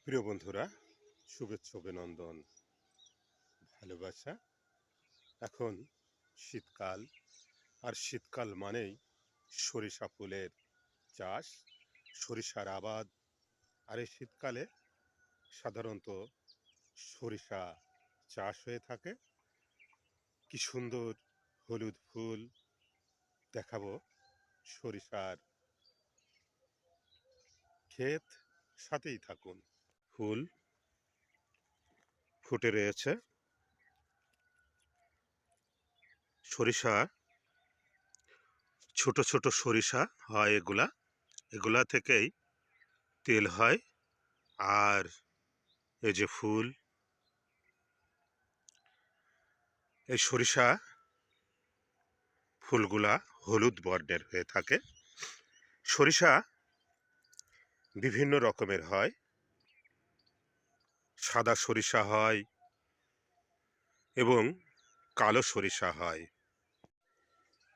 প্রিয় বন্ধুরা, শুভেচ্ছা অভিনন্দন, ভালোবাসা। এখন শীতকাল, আর শীতকাল মানেই সরিষা ফুলের চাষ, সরিষার আবাদ। আর এই শীতকালে সাধারণত সরিষা চাষ হয়ে থাকে। কি সুন্দর হলুদ ফুল দেখাবো, সরিষার ক্ষেত, সাথেই থাকুন। ফুল ফুটে রয়েছে। সরিষা, ছোট ছোট সরিষা হয় এগুলা থেকেই তেল হয়। আর এই যে ফুল, এই সরিষা ফুলগুলা হলুদ বর্ণের হয়ে থাকে। সরিষা বিভিন্ন রকমের হয়, সাদা সরিষা হয় এবং কালো সরিষা হয়।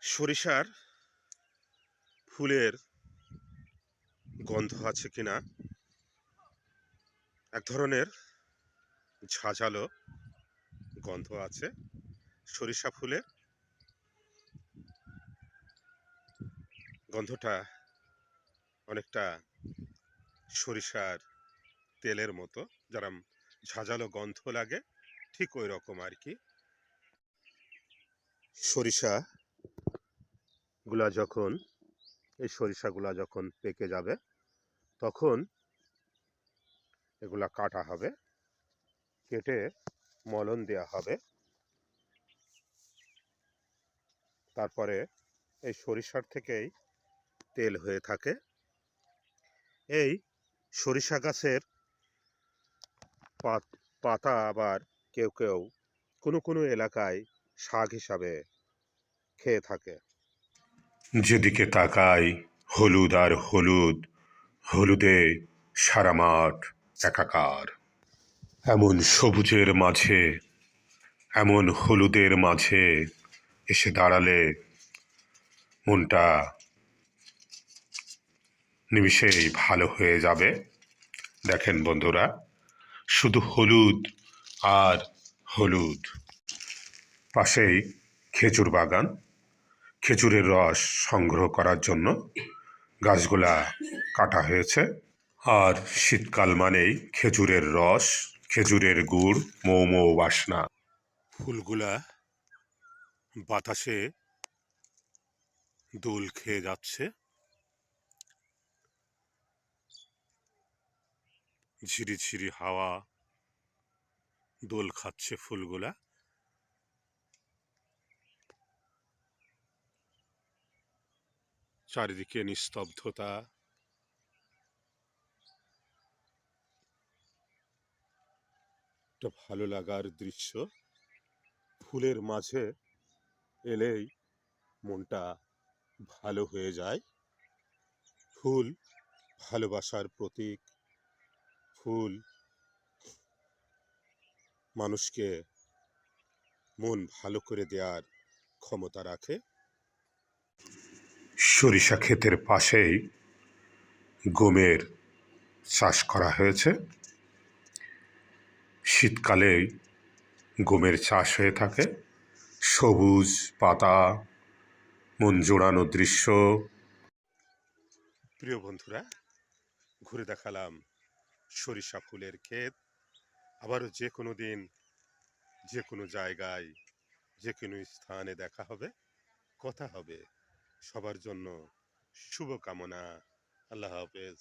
সরিষার ফুলের গন্ধ আছে কিনা, এক ধরনের ঝাঁঝালো গন্ধ আছে। সরিষা ফুলের গন্ধটা অনেকটা সরিষার তেলের মতো, যারা ঝাঁঝালো গন্ধ লাগে, ঠিক ওই রকম আর কি। এই সরিষাগুলা যখন পেকে যাবে, তখন এগুলা কাটা হবে, কেটে মলন দেয়া হবে। তারপরে এই সরিষার থেকেই তেল হয়ে থাকে। এই সরিষা গাছের পাতা আবার কেউ কেউ কোনো কোনো এলাকায় শাক হিসাবে খেয়ে থাকে। যেদিকে তাকাই হলুদ আর হলুদ, হলুদে সারা মাঠ একাকার। এমন সবুজের মাঝে, এমন হলুদের মাঝে এসে দাঁড়ালে মনটা নিমিষেই ভালো হয়ে যাবে। দেখেন বন্ধুরা, শুধু হলুদ আর হলুদ। পাশেই খেজুর বাগান। খেজুরের রস সংগ্রহ করার জন্য গাছগুলা কাটা হয়েছে। আর শীতকাল মানেই খেজুরের রস, খেজুরের গুড়, মৌ মৌ বাসনা। ফুলগুলা বাতাসে দোল খেয়ে যাচ্ছে। ঝিরিঝিরি হাওয়া দোল খাচ্ছে ফুলগুলা। চারিদিকে নিস্তব্ধতা, একটা ভালো লাগার দৃশ্য। ফুলের মাঝে এলেই মনটা ভালো হয়ে যায়। ফুল ভালোবাসার প্রতীক। ফুল মানুষকে মন ভালো করে দেওয়ার ক্ষমতা রাখে। সরিষা ক্ষেতের পাশেই গমের চাষ করা হয়েছে। শীতকালেই গমের চাষ হয়ে থাকে। সবুজ পাতা, মন জোড়ানো দৃশ্য। প্রিয় বন্ধুরা, ঘুরে দেখালাম সরিষা ফুলের ক্ষেত। আবারও যে কোনো দিন, যে কোনো জায়গায়, যে কোনো স্থানে দেখা হবে, কথা হবে। সবার জন্য শুভকামনা। আল্লাহ হাফেজ।